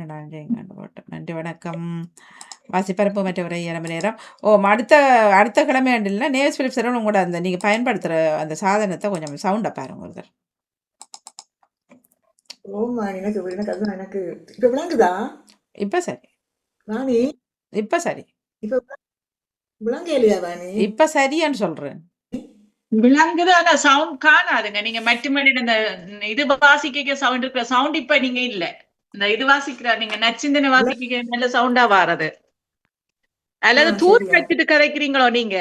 12 எங்காண்டு போட்டோம். நன்றி வணக்கம். வாசிப்பரப்பு மற்ற உரை 2 மணி நேரம். அடுத்த அடுத்த கிழமை ஆண்டில்னா நேஸ் பிலிப் சார் உங்களோட அந்த நீங்கள் பயன்படுத்துகிற அந்த சாதனத்தை கொஞ்சம் சவுண்டை பாருங்க ஒருத்தர். ஓமா எனக்கு அதுதான் எனக்கு இப்ப விளங்குதா? இப்போ சரி, வாணி இப்போ சரி, இப்ப விளங்கலையா வாணி? இப்போ சரியான்னு சொல்கிறேன். விளங்குது. ஆனா சவுண்ட் காணாதுங்க. நீங்க மட்டு இந்த இது வாசிக்க சவுண்ட் இருக்கிற சவுண்ட் இப்ப நீங்க இல்ல. இந்த இது வாசிக்கிற நீங்க நச்சிந்தனை வாசிக்க நல்ல சவுண்டா வாரது. அல்லது தூர் வச்சுட்டு கதைக்கிறீங்களோ நீங்க?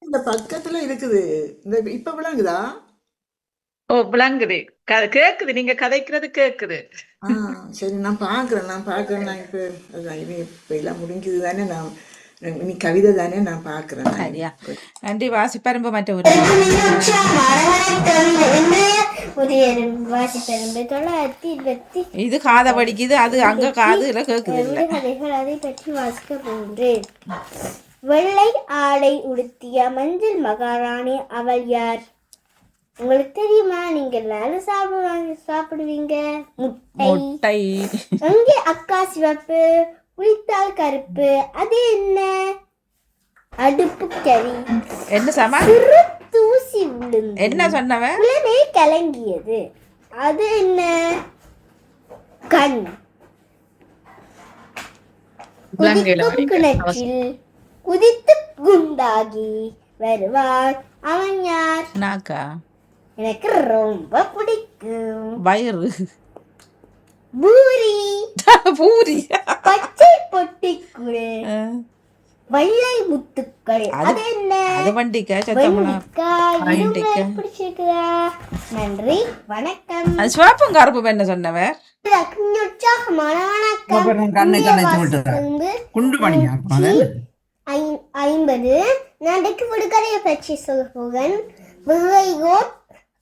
இந்த பக்கத்துல இருக்குது. இந்த இப்ப விளங்குதா? ஓ விளங்குது, கேக்குது, நீங்க கதைக்கிறது கேக்குது. சரி நான் பாக்குறேன். நான் இப்ப இப்ப எல்லாம் முடிஞ்சது தானே. நான் நீ கவிதை தானே நான் பாக்குறேன். சரியா, நன்றி. வாசிப்பரம்பு மற்ற ஒரு இது காத படிக்குது, அது அங்க காதுல கேக்குது. அதை பற்றி வாசிக்க போகின்றேன். வெள்ளை ஆடை உடுத்திய மஞ்சள் மகாராணி அவள் யார்? உங்களுக்கு தெரியுமா? நீங்க எல்லாரும் சாப்பிடுவீங்க. முட்டை. அங்கே அக்கா சிவப்பு, குளித்தால் கருப்பு. அது என்ன? அடுப்பு கறி. என்ன சமா? தூசி விழுந்து என்ன சொன்னவன்? உலகை கலங்கியது. அது என்ன? கண். கிணற்றில் குதித்து குண்டாகி வருவார். அவன் யார்? நாக்கா. எனக்கு ரொம்ப பிடிக்கும். வயிறு. பூரி. பூரி. பச்சை பொட்டிக்குள் வெள்ளை முத்துக்கள். அது என்ன? அது வண்டிக்கா. பிடிச்சிருக்குதா? நன்றி வணக்கம். அது சிவப்பும் கருப்பு என்ன சொன்னவர்? உற்சாகமான வணக்கம். 50 நடைக்கு விடுகதையை பற்றி சொல்லுவோம். வெள்ளையோர்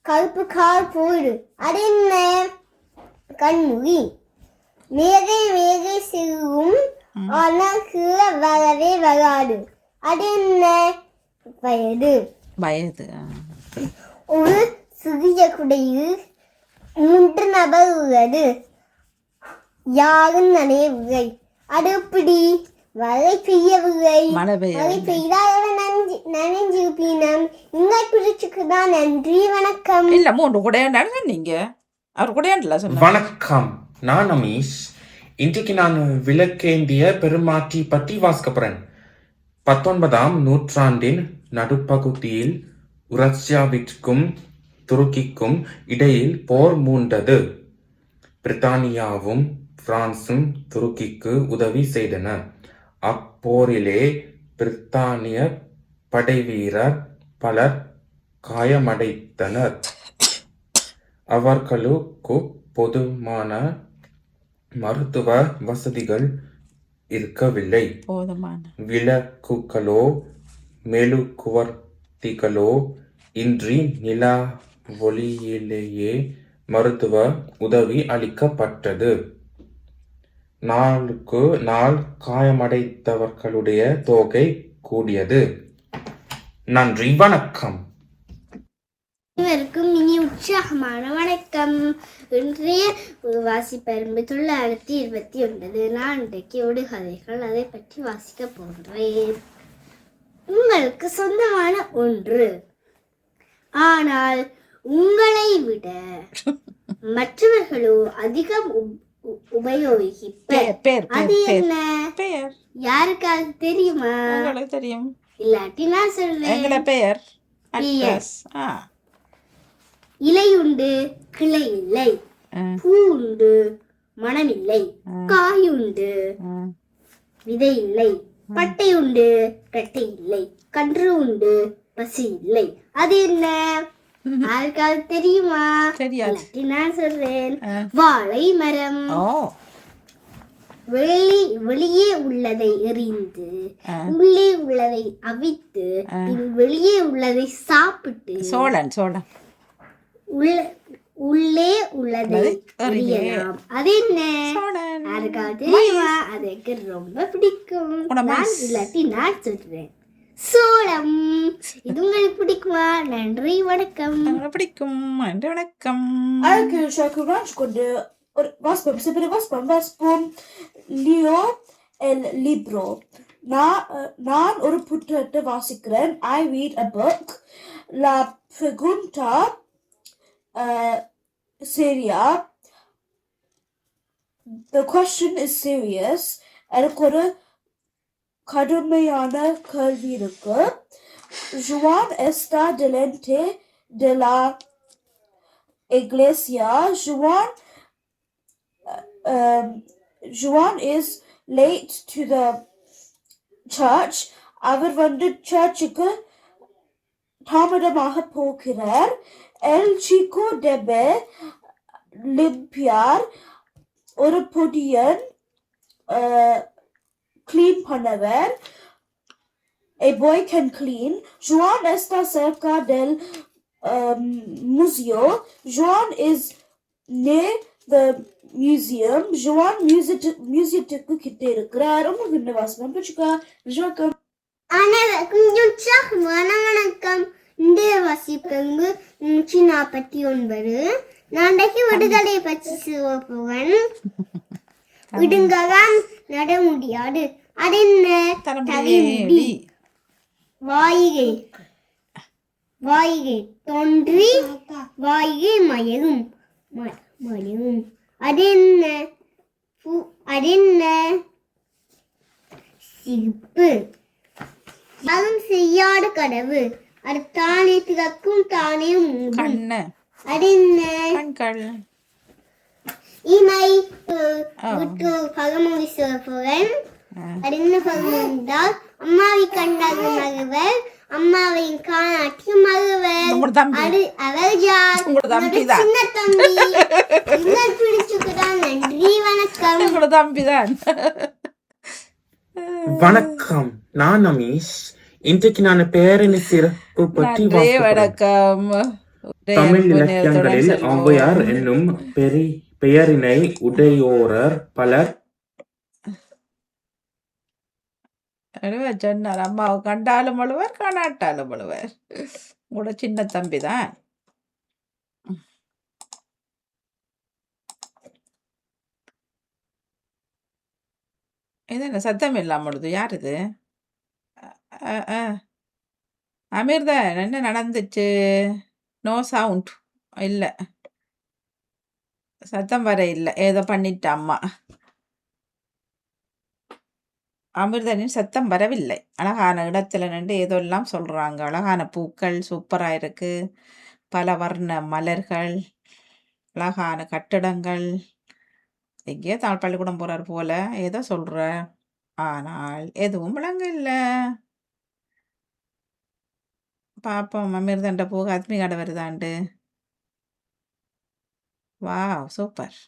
கருப்பு கார் போயிடு. அது என்ன? கண்முகி. மேகை சிறுவும் ஆனால் கீழே வரவே வராது. அது என்ன? வயது. ஒரு சிறிய குடையில் 3 நபர் உள்ளது. யாரும் நனையவில்லை. அது எப்படி? மழை பெய்யவில்லை. மழை பெய்தால் நனைஞ்சிருப்பீனம். இங்கே பிடிச்சுக்குதான். நன்றி வணக்கம். இல்ல 3 குடையாண்டான்னு சொன்னீங்க. அவர் குடையாண்டல சொன்ன. வணக்கம், நான் அமீஷ். இன்றைக்கு நான் விளக்கேந்திய பெருமாற்றி பற்றி வாசிக்க போறேன். 19ஆம் நூற்றாண்டின் நடுப்பகுதியில் ரஷ்யாவிற்கும் துருக்கிக்கும் இடையில் போர் மூண்டது. பிரித்தானியாவும் பிரான்சும் துருக்கிக்கு உதவி செய்தன. அப்போரிலே பிரித்தானிய படைவீரர் பலர் காயமடைந்தனர். அவர்களுக்கு போதுமான மருத்துவ வசதிகள் இருக்கவில்லை. விளக்குகளோ மெழுகுவர்த்திகளோ இன்றி நில ஒளியிலேயே மருத்துவ உதவி அளிக்கப்பட்டது. நாளுக்கு நாள் காயமடைந்தவர்களுடைய தொகை கூடியது. நன்றி வணக்கம். அனைவருக்கும் இனி உற்சாகமான வணக்கம். இன்றைய வாசிப்பரும்பு 929. நான் இன்றைக்கு விடுகதைகள் அதை பற்றி வாசிக்க போகிறேன். உங்களுக்கு சொந்தமான ஒன்று, ஆனால் உங்களை விட மற்றவர்களோ அதிகம் உபயோகிப்பர். அது என்ன? யாருக்காவது தெரியுமா? தெரியும். இல்லாட்டி நான் சொல்றேன். பெயர். இலை உண்டு, கிளை இல்லை. பூ உண்டு, மனம் இல்லை. காய் உண்டு, விதை இல்லை. பட்டை உண்டு, கட்டை இல்லை. கன்று உண்டு, பசி இல்லை. அது என்ன? யாருக்காவது தெரியுமா? நான் சொல்றேன். வாழை மரம். வெளியே உள்ளதை எறிந்து உள்ளே உள்ளதை அவித்து வெளியே உள்ளதை சாப்பிட்டு உள்ளே உள்ளதை எறியலாம். அது என்ன? யாருக்காவது தெரியுமா? அதுக்கு ரொம்ப பிடிக்கும். இல்லாட்டி நான் சொல்றேன். சோளம். இது உங்களுக்கு பிடிக்குமா? நன்றி வணக்கம். பிடிக்கும். நன்றி வணக்கம். Arkadaşlar Kur'an skodu வாசிப்போம். Leo L லிப்ரோ. நான் ஒரு புத்தகத்தை வாசிக்கிறேன். I read a book. La pregunta seria. The question is serious. எனக்கு ஒரு கடுமையான கேள்வி இருக்கு. Juan está delante de la iglesia. Juan is late to the church. அவர் சர்ச்சுக்கு தாமதமாக போகிறார். El chico debe limpiar. ஒரு பொடியன் clean பண்ணவர். A boy can clean. Juan está cerca del museo. Juan is near the museum. Juan museumக்கு கிட்ட இருக்கிறார். உங்களுக்கு என்ன வாசனம் பச்சுக்கா? வணக்கம். அனைவருக்கும் உற்சாகமான வணக்கம். இன்றைய வாசிப்பங்கு 149. நாளைக்கு விடுதலை பற்றி சிவப்புவன். விடுங்கதான் நட முடியாது. அது என்ன? தலைமுடி. வாய்கை தோன்றி வாய்கை மயகும். அது என்ன? சிரிப்பு. அதுவும் செய்யாத கனவு. அது தானே திறக்கும் தானே மூடும். அது என்ன? இமை விட்டு பகமொழி சிறப்புவன். அது என்ன பகமொழி என்றால் அம்மாவை கண்டாக மகவர், அம்மாவை காணாட்டி மகவர். அது அவர் யார்? சின்ன தம்பி. பிடிச்சுக்குதான். நன்றி, வணக்கம். தம்பிதான். வணக்கம், நான் அமீஷ். இன்றைக்கு நான் பேரணி சிறப்பு பற்றி வணக்கம். தமிழ் இலக்கியங்களில் ஔவையார் என்னும் பெயரினை உடையோரர் பலர் சொன்னார். அம்மாவை கண்டாலும் அழுவர், காணாட்டாலும் அழுவர். உங்களோட சின்ன தம்பி தான். இது என்ன சத்தம் இல்லாம அழுது? யார் இது? அமீர் தான். என்ன நடந்துச்சு? நோ சவுண்ட் இல்லை, சத்தம் வர இல்லை. ஏதோ பண்ணிட்ட அம்மா. அமிர்தனின் சத்தம் வரவில்லை. அழகான இடத்துல நின்று ஏதோ எல்லாம் சொல்றாங்க. அழகான பூக்கள் சூப்பரா இருக்கு, பல வர்ண மலர்கள், அழகான கட்டிடங்கள். எங்கேயோ தமிழ் பள்ளிக்கூடம் போறாரு போல ஏதோ சொல்ற, ஆனால் எதுவும் விளங்க இல்லை. பாப்போம் அமிர்தண்ட போக ஆத்மிகாட வருதாண்டு. Wow, super.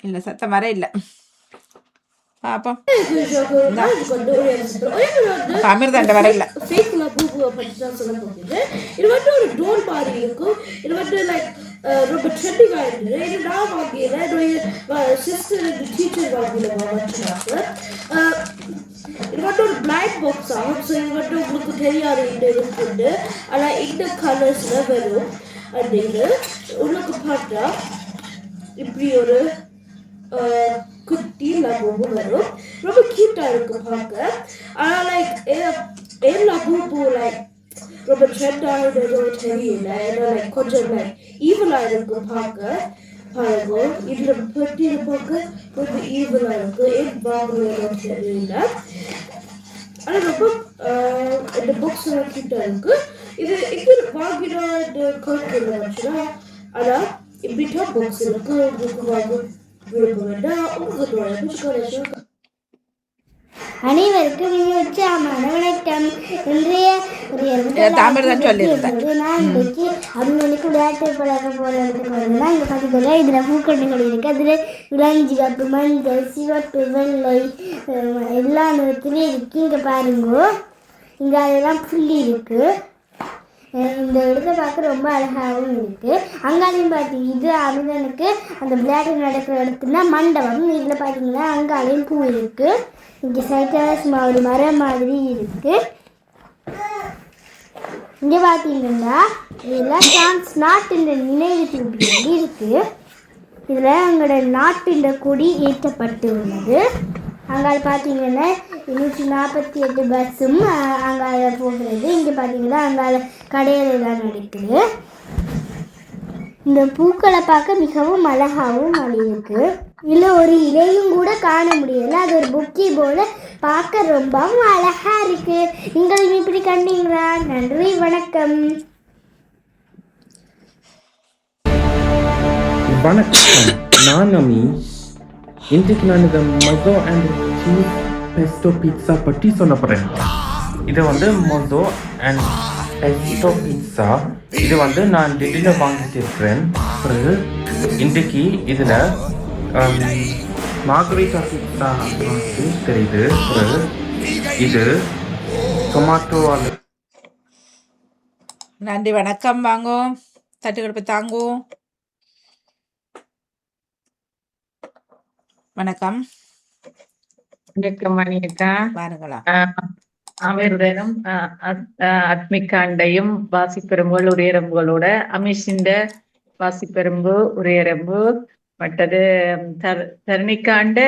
இல்ல சத்தம் வர இல்ல. பாப்போம். அமிர்தண்ட வர இல்ல. இது வந்து ஒரு டோல் மாதிரி இருக்கும். இது வந்து லைக் ரொம்ப ட்ரெண்டிங் ஆயிடுது. இது நான் வாங்கினேன். என்னுடைய சிஸ்டர் அண்ட் டீச்சர் வாங்கினாங்க. இது வந்து ஒரு பிளாக் பாக்ஸ் ஆகும். ஸோ இது வந்து உங்களுக்கு தெரியாது இந்த இருக்குது. ஆனால் இந்த கலர்ஸ்ல வரும். அந்த இது உங்களுக்கு பார்த்தா இப்படி ஒரு குட்டி லபூபு வரும். ரொம்ப கியூட்டா இருக்கும் பார்க்க. ஆனால் லைக் ஏன் லபூபு லைக் ரொம்ப ட்ரெண்ட் ஆகுது தெரியல. ஏன்னா லைக் கொஞ்சம் லைக் ஈவலா இருக்கும் பார்க்க. பாருங்க, இதுல பெட்டி பார்க்க ரொம்ப ஈவலா இருக்கு. ஏன் வாங்குறதுன்னு தெரியல. ஆனால் ரொம்ப இந்த புக்ஸ் எல்லாம் கியூட்டா இருக்கு. இது இங்கே வாங்கினா இந்த கருத்துல வச்சுனா. ஆனால் இப்படிதான் புக்ஸ் இருக்கு. புக் வாங்க விருப்பம் வேண்டாம். உங்களுக்கு அனைவருக்கும் உற்சாகமான வணக்கம். இன்றைய நான் இன்னைக்கு அவங்களுக்கு விளையாட்டு பழக போறதுக்கு வந்து இங்க பாத்தீங்கன்னா இதுல பூக்கட்டுகள் இருக்கு. அதுல விளைஞ்சி காப்பு, மஞ்சள், சிவப்பு, வெள்ளை எல்லா நிறத்துலயும் இருக்கு. இங்க பாருங்க, இங்க அதெல்லாம் புள்ளி இருக்கு. இந்த இடத்த பார்க்க ரொம்ப அழகாகவும் இருக்குது. அங்காலையும் பார்த்தீங்க இது அமிர்தனுக்கு அந்த விளையாட்டு நடக்கிற இடத்துல மண்டபம். இதில் பார்த்தீங்கன்னா அங்காலையும் பூ இருக்குது. இங்கே சைட்டாக சும்மா ஒரு மரம் மாதிரி இருக்குது. இங்கே பார்த்தீங்கன்னா இதெல்லாம் பிரான்ஸ் நாட்டின் நினைவு தூபி இருக்குது. இதில் எங்களோட நாட்டின் கொடி ஏற்றப்பட்டு உள்ளது. அங்கால பார்த்தீங்கன்னா 148 பஸ்ஸும் அங்கால போகிறது. இங்கே பார்த்தீங்கன்னா அங்கால கடையிலெல்லாம் நடக்குது. இந்த பூக்களை பார்க்க மிகவும் அழகாகவும் இருக்குது. இதில் ஒரு இலையும் கூட காண முடியல. அது ஒரு புக்கி போல பார்க்க ரொம்பவும் அழகா இருக்கு. நீங்களும் இப்படி கண்டீங்களா? நன்றி, வணக்கம். வணக்கம், நான் அமீஷ். இன்றைக்கு நான் இந்த மொசோ அண்ட் சீஸ் பெஸ்டோ பீட்சா பற்றி சொல்ல போகிறேன். இது வந்து மொசோ அண்ட் பெஸ்டோ பீட்சா. இது வந்து நான் டெல்லியில் வாங்கிட்டு இருக்கிறேன். பிறகு இன்றைக்கு இதில் மார்கரிட்டா பீட்சா தெரியுது. பிறகு இது டொமாட்டோ. நன்றி, வணக்கம். வாங்கோ, தட்டு கொடுப்பு தாங்கோ. வணக்கம், வணக்கம் அனிதா. வாருங்களா. அமிர்தனும் அத்மிகாண்டையும் வாசிப்பெரும்புகள் உரையரம்புகளோட அமிஷிண்ட வாசிப்பெரும்பு உரையரம்பு மற்றது தரணிக்காண்ட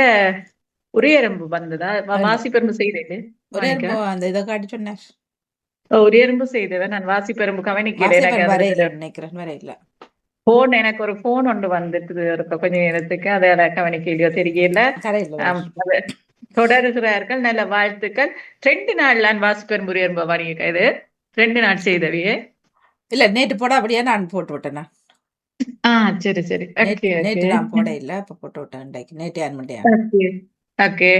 உரையரம்பு வந்ததா வாசிப்பெரும்பு செய்தது. ஒரே அந்த இதை காட்டி சொன்னார். உரையரம்பு செய்தவன் நான் வாசிப்பெரும்பு வரையில கவனிக்கிறேன். நினைக்கிறேன், வரையில போன் எனக்கு ஒரு போன் ஒன்று வந்துட்டு கொஞ்ச நேரத்துக்கு அதை கவனிக்கலையோ தெரியல. கரையில் தொடர்கிறார்கள். நல்ல வாழ்த்துக்கள். 2 நாள் நான் வாசிப்பெரும்பு உரையரம்பு வாங்கிக்க. இது 2 நாள் செய்தவையே இல்ல, நேற்று போட அப்படியே நான் போட்டு விட்டேனா. சரி சரி. நேற்று நான் போட இல்ல, இப்ப போட்டு விட்டேன். நேற்று யார் மட்டும் ஓகே,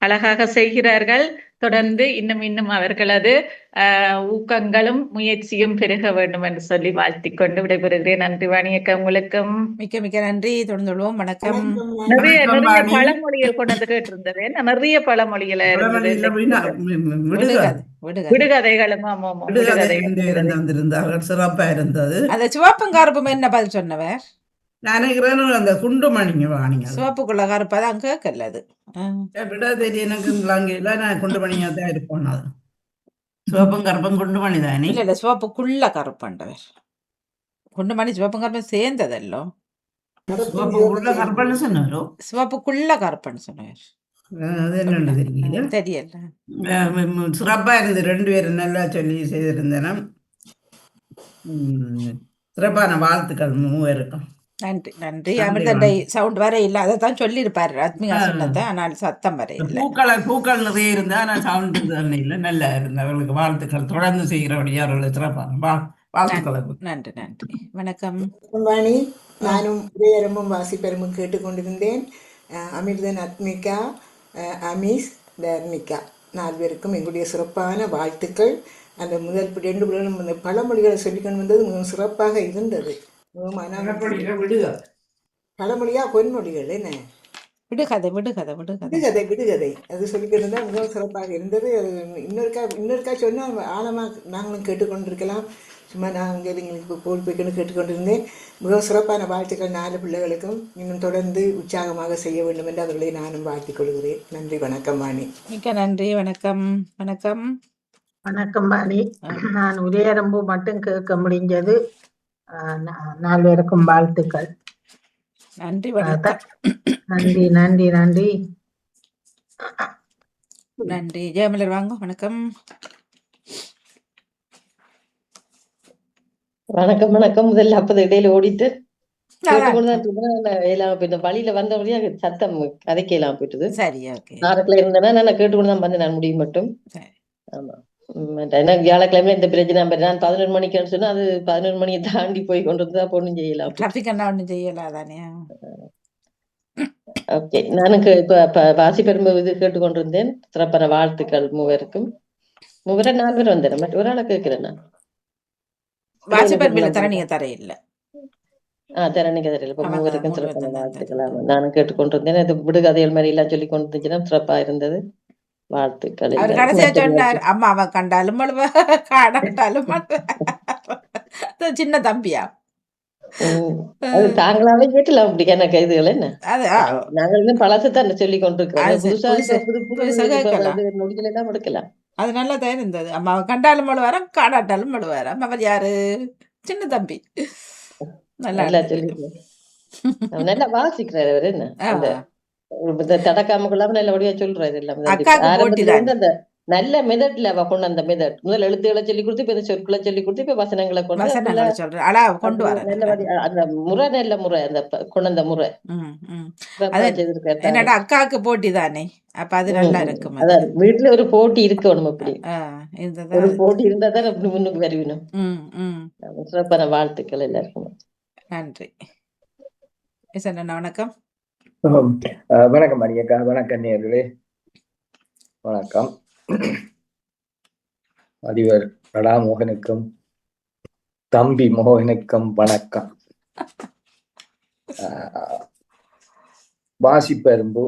அழகாக செய்கிறார்கள். தொடர்ந்து இன்னும் அவர்களது ஊக்கங்களும் முயற்சியும் பெருக வேண்டும் என்று சொல்லி வாழ்த்திக் கொண்டு விடைபெறுகிறேன். நன்றி வணக்கம். உங்களுக்கும் மிக்க மிக்க நன்றி. தொடர்ந்துள்ளோம். வணக்கம். நிறைய பழமொழிகள் கொண்டு வந்து கேட்டிருந்தது. நிறைய பழமொழிகள் இருந்தது. விடுகதைகளும் சிறப்பா இருந்தது. அந்த சிவப்பும் கருப்பும் என்ன பதில் சொன்னவர்? நினைக்கிறேன் அந்த குண்டுமணிங்க வாணிங்க. சிவப்புக்குள்ள கருப்பு அதான் கேட்கல. அது விட தெரியும் எனக்கு. நான் குண்டுமணியா தான் இருப்போம். அது சிவப்பும் கருப்பும் குண்டுமணி தானே? இல்ல சிவப்புக்குள்ள கருப்பண்டவர். குண்டுமணி சிவப்பும் கருப்பும் சேர்ந்ததல்லோ. சிவப்புக்குள்ள கருப்பன்னு சொன்னாரோ? சிவப்புக்குள்ள கருப்பன்னு சொன்னவர். அது என்னன்னு தெரியல. தெரியல. சிறப்பா இருந்து 2 பேரும் நல்லா சொல்லி செய்திருந்தேன்னா. சிறப்பான வாழ்த்துக்கள் 3 இருக்கும். நன்றி நன்றி. அமிர்தண்டை சவுண்ட் வர இல்ல, அதைத்தான் சொல்லி இருப்பாரு அத்மிகா சொன்னதை. ஆனால் சத்தம் வர இல்லை. பூக்கள் நிறைய இருந்தா நான் சவுண்ட் இல்லை. நல்லா இருந்த அவர்களுக்கு வாழ்த்துக்கள். தொடர்ந்து செய்கிறபடியா அவர்களுக்கு சிறப்பான வாழ்த்துக்கள். நன்றி நன்றி. வணக்கம் வாணி. நானும் உரையரம்பும் வாசிப்பெரும்பும் கேட்டுக்கொண்டிருந்தேன். அமிர்தன், அத்மிகா, அமீஸ், தர்மிகா 4 பேருக்கும் எங்களுடைய சிறப்பான வாழ்த்துக்கள். அந்த முதல் 2 பேரும் அந்த பழமொழிகளை சொல்லிக்கொண்டு வந்தது மிகவும் சிறப்பாக இருந்தது. பழமொழியா பொன்மொழிகள் என்ன? விடுகதை விடுகதை விடுகதை விடுகதை விடுகதை அது சொல்லிக்கிட்டு தான் மிகவும் சிறப்பாக இருந்தது. அது இன்னொருக்கா சொன்னால் ஆழமாக நாங்களும் கேட்டுக்கொண்டிருக்கலாம். சும்மா நாங்கள் எங்களுக்கு போல் போய்க்கொண்டு கேட்டுக்கொண்டிருந்தேன். மிகவும் சிறப்பான வாழ்த்துக்கள் 4 பிள்ளைகளுக்கும். இன்னும் தொடர்ந்து உற்சாகமாக செய்ய வேண்டும் என்று அவர்களை நானும் வாழ்த்திக் கொள்கிறேன். நன்றி, வணக்கம் வாணி. மிக்க நன்றி. வணக்கம் வணக்கம் வணக்கம் வாணி. நான் உரையரம்பு மட்டும் கேட்க முடிஞ்சது. 4 பேருக்கும் வாழ்த்துக்கள். நன்றி. வணக்கம். நன்றி நன்றி நன்றி நன்றி. ஜெயமலர் வாங்க. வணக்கம் வணக்கம் வணக்கம். முதல்ல அப்பத இடையில ஓடிட்டு வழியில வந்தபடியா சத்தம் கதைக்கலாம் போயிட்டுது. சரி, ஓகே. 6 இருந்தேன்னா நான் கேட்டுக்கொண்டு தான் வந்தேன். நான் முடியும் மட்டும். ஆமா, எனக்கு வியாழக்கிழமை இந்த பிரச்சனை. நான் 11 மணிக்குன்னு சொன்னா அது 11 மணியை தாண்டி போய் கொண்டு வந்து தான் ஒண்ணும் செய்யலாம். டிராபிக் என்ன ஒண்ணும் செய்யலாதானே. ஓகே, நானுக்கு இப்ப வாசிப்பெரும்பு இது கேட்டுக்கொண்டிருந்தேன். சிறப்பான வாழ்த்துக்கள் 3 பேருக்கும். 3 பேர் 4 பேர் வந்தேன். மற்ற ஒரு ஆளை கேட்கிறேன். நான் வாசிப்பெரும்பில தர நீங்க தர இல்ல. தரணிக்கு தெரியல. இப்ப 3 பேருக்கும் சிறப்பான வாழ்த்துக்கள். நானும் கேட்டுக்கொண்டிருந்தேன். இது விடுகதைகள் மாதிரி எல்லாம் சொல்லி கொண்டு இருந்துச்சுன்னா சிறப்பா இருந்தது. வாழ்த்துக்கள் அவர் எல்லாருக்கும். கடைசியா மற்ற சொன்னார், அம்மாவை கண்டாலும் அழுவார், காணாட்டாலும் அழுவார். சின்ன தம்பியா? அது தாங்களாவே கேட்டலாம் அப்படி எனக்கு இதுகள் என்ன அது நாங்கள் இன்னும் பழசத்தான் சொல்லி கொண்டிருக்கிறோம். அது புதுசா புதுசா இப்ப புது புது புதுசா இப்ப கேட்கலாம். நொடிகள் எல்லாம் எடுக்கலாம். அது நல்லா தான் இருந்தது. அம்மாவை கண்டாலும் அழுவாராம், காணாட்டாலும் அழுவாராம். அவர் யாரு? சின்ன தம்பி. நல்லா நல்லா இருந்தது. சொல்லி அவன் நல்லா வாசிக்கிறாரு அவரு என்ன அந்த தடக்காம கொள்ளாம நல்ல வழியா சொல்றாரு எல்லாம். அக்காக்கு போட்டி ஆரம்பத்துல தான். இருந்து அந்த நல்ல மெதட்ல அவ கொண்டு அந்த மெதட் முதல் எழுத்துக்களை சொல்லி கொடுத்து இப்ப இந்த சொற்களை சொல்லி கொடுத்து இப்ப வசனங்களை கொண்டு அதுல வசனங்களை சொல்றேன். அழகா கொண்டு அப்படி வர நல்ல அந்த முறை நல்ல முறை அந்த கொண்டு அந்த முறை சிறப்பா அது செய்திருக்காரு. என்னடா அக்காவுக்கு போட்டி தானே, அப்ப அது நல்லா இருக்கும். அது அதான் வீட்டுல ஒரு போட்டி இருக்கணும். அப்படி இருந்ததா ஒரு அது. போட்டி இருந்தா தான் அப்படி முன்னுக்கு வருவினும். சிறப்பான வாழ்த்துக்கள் எல்லாருக்கும். நன்றி. அண்ணா வணக்கம். வணக்கம் மணியக்கா, வணக்கம் நேர்களே, வணக்கம். அதிபர் கடாமோகனுக்கும் தம்பி மோகனுக்கும் வணக்கம். வாசிப்பெரும்பு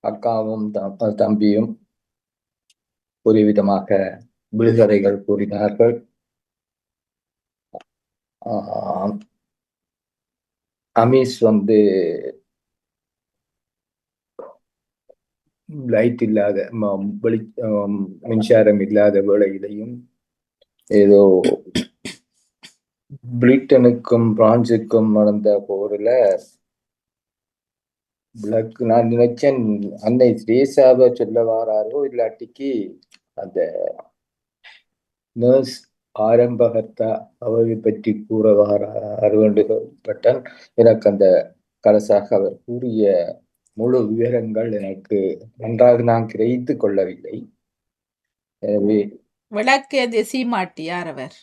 அக்காவும் தம்பியும் ஒரு விதமாக விடுதலைகள் கூறினார்கள். அமீஸ் லைட் இல்லாத மின்சாரம் இல்லாத வேளையிலையும் ஏதோ பிரிட்டனுக்கும் பிரான்சுக்கும் நடந்த போரில் விளக்கு நான் நினைச்சேன் அன்னை திரேசாவை சொல்ல வாராரோ இல்லாட்டிக்கு அந்த நர்ஸ் ஆரம்பகர்த்தா அவரை பற்றி கூற வாராரோ என்று பட்டான். எனக்கு அந்த கடைசியாக அவர் கூறிய முழு விவரங்கள் எனக்கு நன்றாக நான் கிரகித்து கொள்ளவில்லை. எனவே விளக்கு சீமாட்டி யார் அவர்?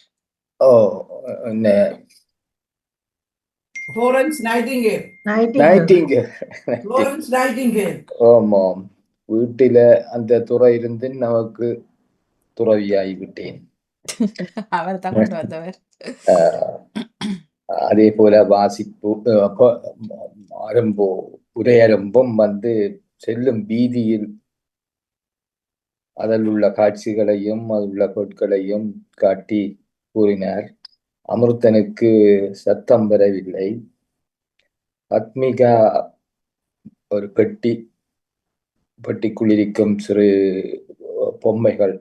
ஆமாம், வீட்டில அந்த துறை இருந்து நமக்கு துறவியாகிவிட்டேன். அவர் தான் கொண்டு வந்தவர். அதே போல வாசிப்பு உரையரம்பும் செல்லும் வீதியில் அதில் உள்ள காட்சிகளையும் அதில் உள்ள பொருட்களையும் காட்டி கூறினார். அமிர்தனுக்கு சத்தம் வரவில்லை. ஆத்மிகா ஒரு பெட்டிக்குள் இருக்கும் சிறு பொம்மைகள்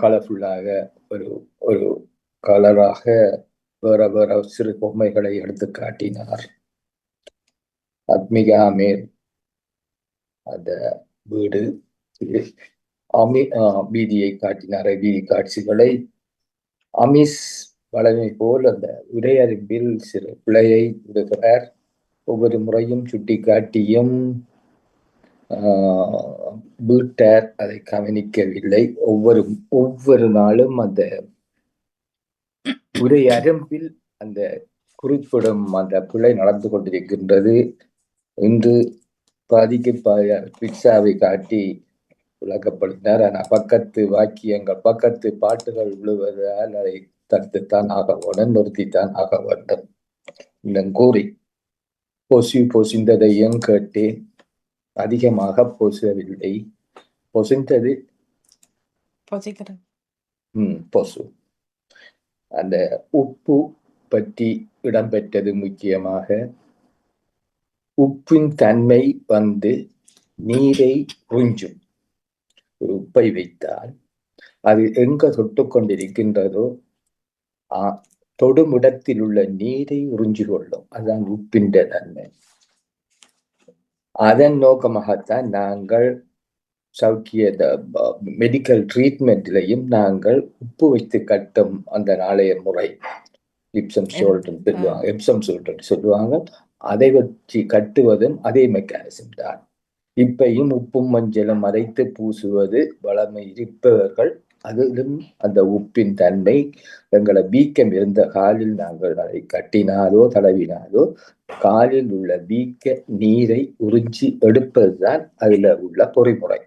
கலர்ஃபுல்லாக ஒரு கலராக வேற வேற சிறு பொம்மைகளை எடுத்து காட்டினார். ஆத்மிகா மேல் அந்த வீடு வீதியை காட்டினார். வீதி காட்சிகளை அமிஸ் வளமை போல் அந்த உரையறிம்பில் சிறு பிழையை விடுகிறார். ஒவ்வொரு முறையும் சுட்டி காட்டியும் வீட்டார் அதை கவனிக்கவில்லை. ஒவ்வொரு நாளும் அந்த உரையரம்பில் அந்த குறிப்பிடும் அந்த பிழை நடந்து கொண்டிருக்கின்றது. இன்று பாதிக்கு பிக்சாவை காட்டி விளக்கப்படுத்தினார். ஆனால் பக்கத்து வாக்கியங்கள் பக்கத்து பாட்டுகள் விழுவதால் அதை தடுத்துத்தான் ஆக வேண்டும், நிறுத்தித்தான் ஆக வேண்டும். இன்னும் கூறி பொசிந்ததையும் கேட்டேன். அதிகமாக பொசவில்லை. பொசிந்தது பொசு. அந்த உப்பு பற்றி இடம்பெற்றது. முக்கியமாக உப்பின் தன்மை நீரை உறிஞ்சும். ஒரு உப்பை வைத்தால் அது எங்க தொட்டு கொண்டிருக்கின்றதோ தொடும் இடத்தில் உள்ள நீரை உறிஞ்சு கொள்ளும். அதுதான் உப்பின் தன்மை. அதன் நோக்கமாகத்தான் நாங்கள் மெடிக்கல் ட்ரீட்மெண்ட்லையும் நாங்கள் உப்பு வைத்து கட்டும் அந்த நாளைய முறை எப்சம் சோல்ட் சொல்லுவாங்க. அதை வச்சு கட்டுவதும் அதே மெக்கானிசம் தான். இப்பையும் உப்பும் மஞ்சளும் அரைத்து பூசுவது வளமை இருப்பவர்கள். அதிலும் அந்த உப்பின் தன்மை எங்களை வீக்கம் இருந்த காலில் நாங்கள் அதை கட்டினாலோ தடவினாலோ காலில் உள்ள வீக்க நீரை உறிஞ்சி எடுப்பதுதான் அதுல உள்ள பொறிமுறை.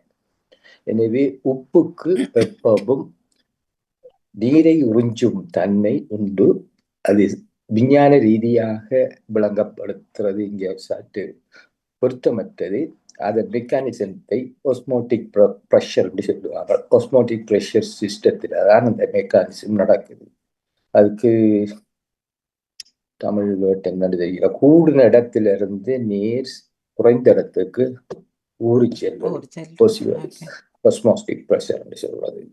எனவே உப்புக்கு எப்பவும் நீரை உறிஞ்சும் தன்மை உண்டு. அது விஞ்ஞான ரீதியாக விளங்கப்படுத்துறது இங்கே சற்று பொருத்தமற்றது. அது மெக்கானிசத்தை ஒஸ்மோட்டிக் ப்ரெஷர் சொல்லுவாங்க. ஒஸ்மோட்டிக் ப்ரெஷர் சிஸ்டத்தில் தான் அந்த மெக்கானிசம் நடக்குது. அதுக்கு தமிழ் வேர்ட் என்னன்னு தெரியல. கூடின இடத்துல இருந்து நீர் குறைந்த இடத்துக்கு ஊறி செல்வது ஒஸ்மோட்டிக் ப்ரெஷர் சொல்றது.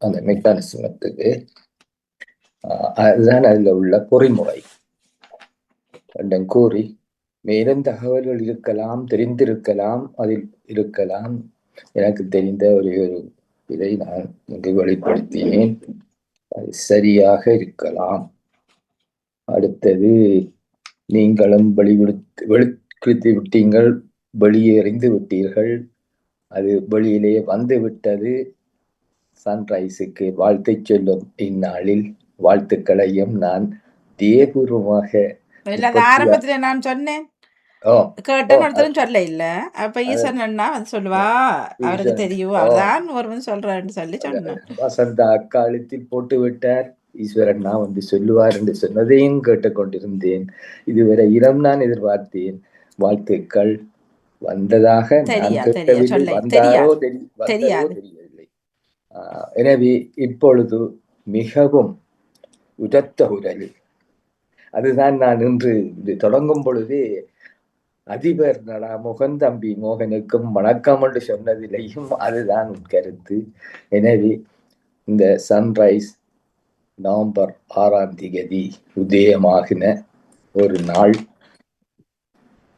அந்த மெக்கானிசத்துக்கு அதுதான் அதுல உள்ள பொறிமுறை என்றும் கூறி, மேலும் தகவல்கள் இருக்கலாம், தெரிந்திருக்கலாம், அதில் இருக்கலாம். எனக்கு தெரிந்த ஒரு இதை நான் இங்கு வெளிப்படுத்தினேன். அது சரியாக இருக்கலாம். அடுத்தது, நீங்களும் வெளிப்படுத்தி விட்டீங்கள், வெளியே எறிந்து விட்டீர்கள், அது வெளியிலே வந்து விட்டது. சன்ரைஸுக்கு வாழ்த்தை சொல்லும் இந்நாளில் வாழ்த்துக்களையும் நான் தேபூர்வமாக ஆரம்பத்துல நான் சொன்னேன், கேட்டேன், ஒருத்தரும் சொல்ல இல்ல. அப்ப ஈஸ்வரன் அண்ணா வந்து சொல்லுவா, அவருக்கு தெரியும், அவர்தான் ஒருவன் சொல்றான்னு சொல்லி சொன்னேன். வசந்தா அக்காலத்தில் போட்டு விட்டார். ஈஸ்வரண்ணா வந்து சொல்லுவார் என்று சொன்னதையும் கேட்டுக்கொண்டிருந்தேன். இதுவரை நான் எதிர்பார்த்தேன். வாழ்த்துக்கள் வந்ததாக நான் கேட்கவில்லை. வந்தாரோ தெரியவில்லை. எனவே இப்பொழுது மிகவும் உரத்த குரலில், அதுதான் நான் இன்று தொடங்கும் பொழுதே அதிபர் தம்பி மோகனுக்கும் வணக்கம் என்று சொன்னதிலேயும் அதுதான் கருத்து. எனவே இந்த சன்ரைஸ் நவம்பர் 6ஆம் தேதி உதயமாகின ஒரு நாள்,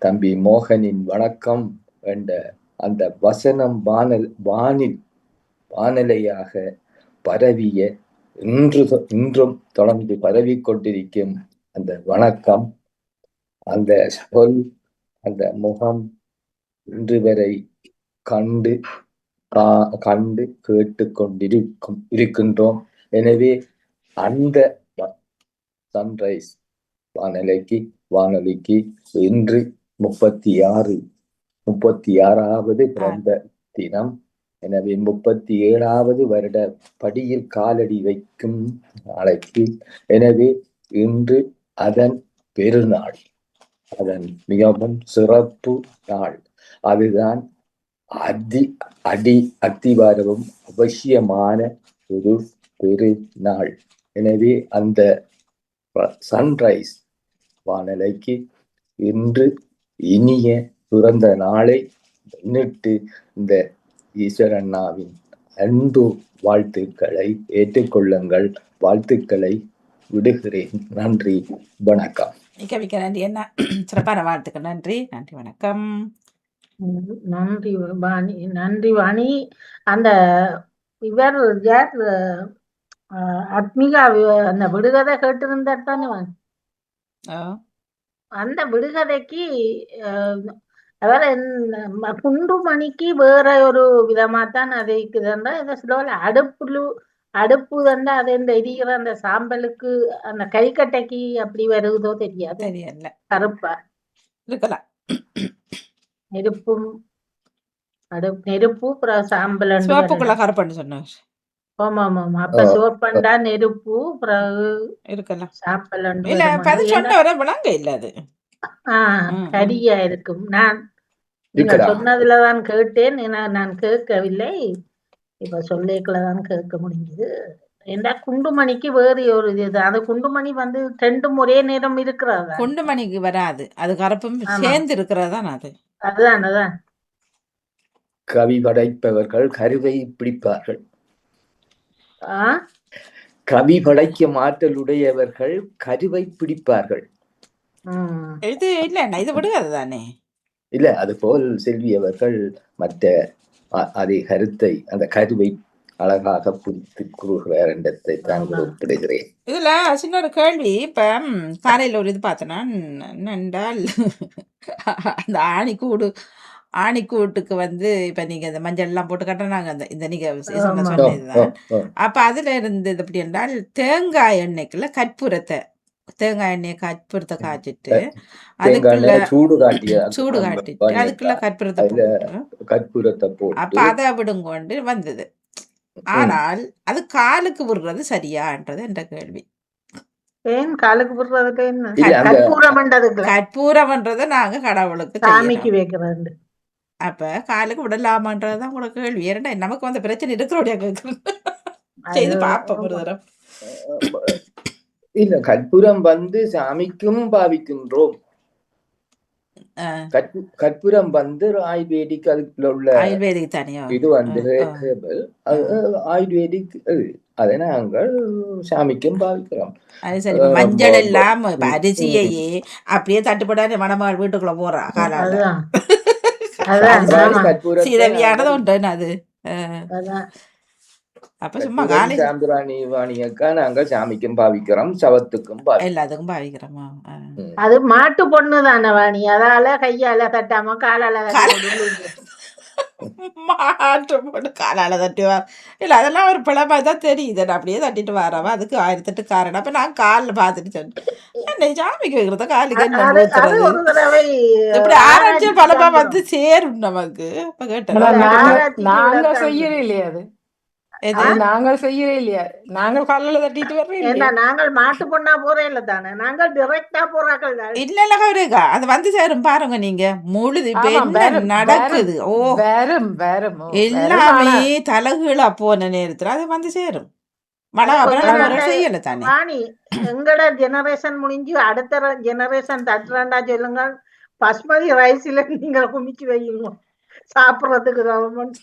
தம்பி மோகனின் வணக்கம் என்ற அந்த வசனம் வானிலையாக பரவிய, இன்றும் தொடர்ந்து பரவி கொண்டிருக்கும் அந்த வணக்கம், அந்த சொல், அந்த முகம் இன்று வரை கண்டு இருக்கின்றோம். எனவே அந்த சன்ரைஸ் வானொலிக்கு இன்று 36வது பிறந்த தினம். எனவே 37வது வருட படியில் காலடி வைக்கும் நாளைக்கு. எனவே இன்று அதன் பெருநாள், அதன் மிகவும் சிறப்பு நாள். அதுதான் அத்திவாரமும் அவசியமான ஒரு பெருநாள். எனவே அந்த சன்ரைஸ் வானொலிக்கு இன்று இனிய பிறந்த நாளை முன்னிட்டு இந்த ஈஸ்வரண்ணாவின் அன்பு வாழ்த்துக்களை ஏற்றுக்கொள்ளுங்கள். வாழ்த்துக்களை விடுகிறேன். நன்றி, வணக்கம். மிக்க நன்றி என்ன சிறப்பான வாழ்த்துக்கள். நன்றி, வணக்கம். நன்றி வாணி, நன்றி வாணி. அந்த இவர் யார், ஆத்மிகா அந்த விடுகதை கேட்டிருந்தார் தானே வாணி? அந்த விடுகதைக்கு அவர் குண்டுமணிக்கு வேற ஒரு விதமாத்தான் அதை அடுப்பு தண்டா அது இந்த எரிகிற அந்த சாம்பலுக்கு அந்த கைக்கட்டைக்கு அப்படி வருவதோ தெரியாது, தெரியல, கருப்பா இருக்கலாம். நெருப்பு சாம்பல் சிவப்புக்குள்ள கருப்புன்னு சொன்னார். ஆமா. அப்ப சிவப்பண்டா நெருப்பு பிறகு இருக்கலாம், சாம்பல் இல்ல பதில் சொன்னவரை விளங்க இல்ல, அது கரியா இருக்கும். நான் நீங்க சொன்னதுலதான் கேட்டேன், நான் கேட்கவில்லை. இப்ப சொல்லிக்கலதான் கேட்க முடிஞ்சது. ஏண்டா குண்டுமணிக்கு வேறு ஒரு இது, அது குண்டுமணி வந்து ரெண்டும் ஒரே நேரம் இருக்கிறதா? குண்டுமணிக்கு வராது, அது கருப்பும் சேர்ந்து இருக்கிறதான். அதுதான் கவி படைப்பவர்கள் கருவை பிடிப்பார்கள். கவி படைக்கும் ஆற்றலுடையவர்கள் கருவை பிடிப்பார்கள். இது இல்ல, இது விடுகிறது தானே. இல்ல, அது போல் செல்வி அவர்கள் மற்ற அதே கருத்தை, அந்த கருவை அழகாக பிடித்து கூறுகிறார் என்றதை தான் குறிப்பிடுகிறேன். இதுல சின்ன ஒரு கேள்வி. இப்ப காலையில ஒரு இது பார்த்தேன்னா, என்னென்றால் அந்த ஆணிக்கூட்டுக்கு வந்து இப்ப நீங்க இந்த மஞ்சள் எல்லாம் போட்டு கட்டினாங்க, அந்த இந்த நீங்க சொன்னதுதான். அப்ப அதுல இருந்தது எப்படி என்றால், தேங்காய் எண்ணெய்க்குள்ள தேங்காய் எண்ணெயை கற்பூரத்தை காய்ச்சிட்டு அதுக்குள்ள சூடு காட்டிட்டு அதுக்குள்ள கற்பூரத்தை போட்டு அப்ப அதை விடுங்கொண்டு வந்தது. ஆனால் அது காலுக்கு விடுறது சரியான்றது என்ற கேள்வி. கற்பூரம்ன்றதை நாங்க கடவுளுக்கு சாமிக்கு வைக்கிறது. அப்ப காலுக்கு விடலாமான்றதுதான் உங்களோட கேள்வி. ஏன்டா நமக்கு வந்த பிரச்சனை இருக்கிறோடைய கேட்குறேன். செய்து அது பார்ப்போம் ஒரு தரம். இல்ல கற்பூரம் வந்து சாமிக்கும் பாவிக்கின்றோம். கற்பூரம் வந்து ஆயுர்வேதிக் அதுக்குள்ள உள்ள ஆயுர்வேதிக் தானியோ? இது வந்து ஹெர்பல், ஆயுர்வேதிக் அதை நாங்கள் சாமிக்கும் பாவிக்கிறோம். அது சரி. மஞ்சள் எல்லாம் அரிசியையே அப்படியே தட்டுப்படாத மணமகள் வீட்டுக்குள்ள போறா காலால. சிறவியானது உண்டு அது. அப்ப சும்மா காலை சாம்பிராணி வாணியக்கா நாங்கள் சாமிக்கும் பாவிக்கிறோம், சவத்துக்கும் எல்லாத்துக்கும் பாவிக்கிறோமா? அது மாட்டு பொண்ணு தானே வாணி, அதால கையால தட்டாம காலால மாட்டு பொண்ணு காலால தட்டுவா. இல்ல அதெல்லாம் ஒரு பிளமா தான் தெரியுது. அப்படியே தட்டிட்டு வரவா, அதுக்கு 1008 காரணம். அப்ப நான் காலில் பார்த்துட்டு சொன்னேன், சாமிக்கு வைக்கிறத காலுக்கு என்ன ஊத்துறது? இப்படி ஆராய்ச்சி பலமா வந்து சேரும் நமக்கு. இப்ப கேட்டேன் நாங்க செய்யவே இல்லையா அது நாங்கள் செய்யவே இல்லையா, நாங்கள் காலில் தட்டிட்டு வர்றோம். நாங்கள் மாட்டு பொண்ணா போறேன் இல்ல தானே, நாங்கள் டிரெக்டா போறாக்கள். இல்ல இருக்கா அது வந்து சேரும் பாருங்க. நீங்க முழுது நடக்குது. ஓ வேறும் எல்லாமே தலகுகளா போன நேரத்துல அது வந்து சேரும். செய்யல தானே. வாணி, எங்கட ஜெனரேஷன் முடிஞ்சு அடுத்த ஜெனரேஷன் தட்டுறாண்டா சொல்லுங்க. பஸ்மதி ரைஸ்ல நீங்க குமிச்சு வையுங்க சாப்பிடறதுக்கு. கவர்மெண்ட்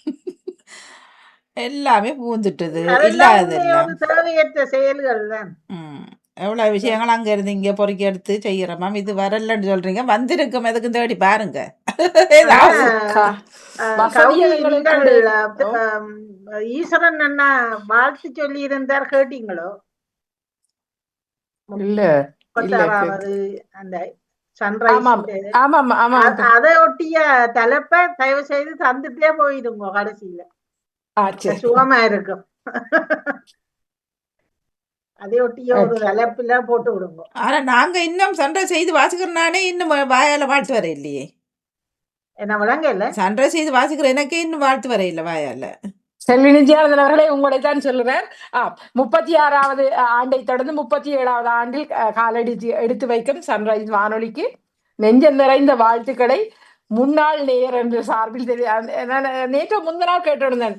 எல்லாமே பூந்துட்டது. இல்லாதெல்லாம் தேவையற்ற செயல்கள் தான். எவ்வளவு விஷயங்கள் அங்க இருந்து இங்க பொறுக்கி எடுத்து செய்யறோமா. இது வரலன்னு சொல்றீங்க, வந்திருக்கும் எதுக்கும் தேடி பாருங்க. ஈஸ்வரன் அண்ணா வாழ்த்து சொல்லி இருந்தார், கேட்டீங்களோ? இல்ல அந்த சன்ரைஸ் அதை ஒட்டிய தலைப்பை தயவு செய்து தந்துட்டே போயிடுங்க, கடைசியில சுகமா இருக்கும். அதை ஒட்டிய ஒரு தலைப்புல போட்டு விடுங்க. ஆனா நாங்க இன்னும் சன்ரைஸ் செய்து வாசிக்கிறனானே இன்னும் வாயால வாழ்த்து வர இல்லையே. என்ன விளங்க இல்ல, சன்ரைஸ் செய்து வாசிக்கிற எனக்கே இன்னும் வாழ்த்து வர இல்லை வாயால. செல்வி நித்யானந்தன் அவர்களே, உங்களை தான் சொல்லுறேன். 36வது ஆண்டை தொடர்ந்து 37வது ஆண்டில் காலடி எடுத்து வைக்கும் சன்ரைஸ் வானொலிக்கு நெஞ்சம் நிறைந்த வாழ்த்துக்களை முன்னாள் நேயர் என்ற சார்பில் நேற்று முந்த நாள் கேட்டிருந்தேன்.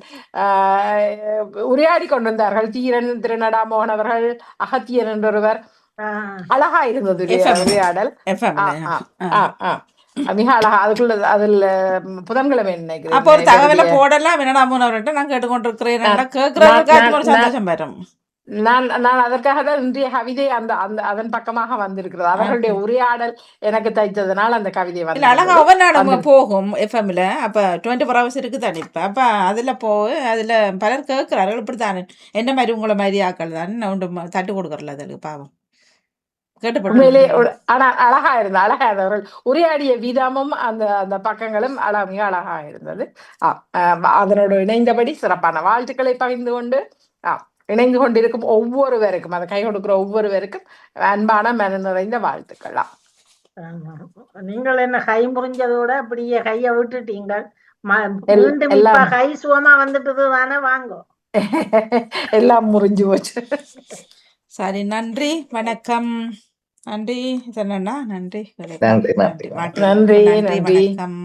உரையாடி கொண்டிருந்தார்கள் தீரன் திருநடாமோகன் அவர்கள், அகத்தியன் என்றொருவர். அழகா இருந்தது உரையாடல், மிக அழகா. அதுக்குள்ள அதுல புதன்கிழமை நினைக்கிறேன். அப்போ ஒரு தகவலை போடலாம். என்னடாமோகன் அவர்கிட்ட நான் கேட்டுக்கொண்டிருக்கிறேன், கேட்கறதுக்கு ஒரு சந்தோஷம் வரும். நான் அதற்காக தான் இன்றைய கவிதை அந்த அதன் பக்கமாக வந்திருக்கிறது. அவர்களுடைய உரையாடல் எனக்கு தைத்ததுனால அந்த கவிதை வந்து அழகா ஒவ்வொரு போகும் எஃப்எம்ல. அப்ப 24 hours இருக்கு தானே இப்ப. அப்ப அதுல போய் அதுல பலர் கேட்கிறார்கள். இப்படித்தானே என்ன மாதிரி உங்களை மாதிரி ஆக்கள் தான் ஒன்று தட்டு கொடுக்கறல அதுக்கு பாவம் உண்மையிலே. ஆனா அழகா இருந்தது, அழகா இருந்தவர்கள் உரையாடிய விதமும் அந்த அந்த பக்கங்களும் மிக அழகா இருந்தது. அதனோடு இணைந்தபடி சிறப்பான வாழ்த்துக்களை பகிர்ந்து கொண்டு இணைந்து கொண்டிருக்கும் ஒவ்வொருவருக்கும், அதை கை கொடுக்கிற ஒவ்வொருவருக்கும் அன்பான மன நிறைந்த வாழ்த்துக்களா. நீங்கள் என்ன கை முறிஞ்சதோட அப்படியே கைய விட்டுட்டீங்க. கை சுகமா வந்துட்டது தானே, வாங்க. எல்லாம் முறிஞ்சு போச்சு. சரி, நன்றி, வணக்கம். நன்றி சொன்னா நன்றி, நன்றி, வணக்கம்.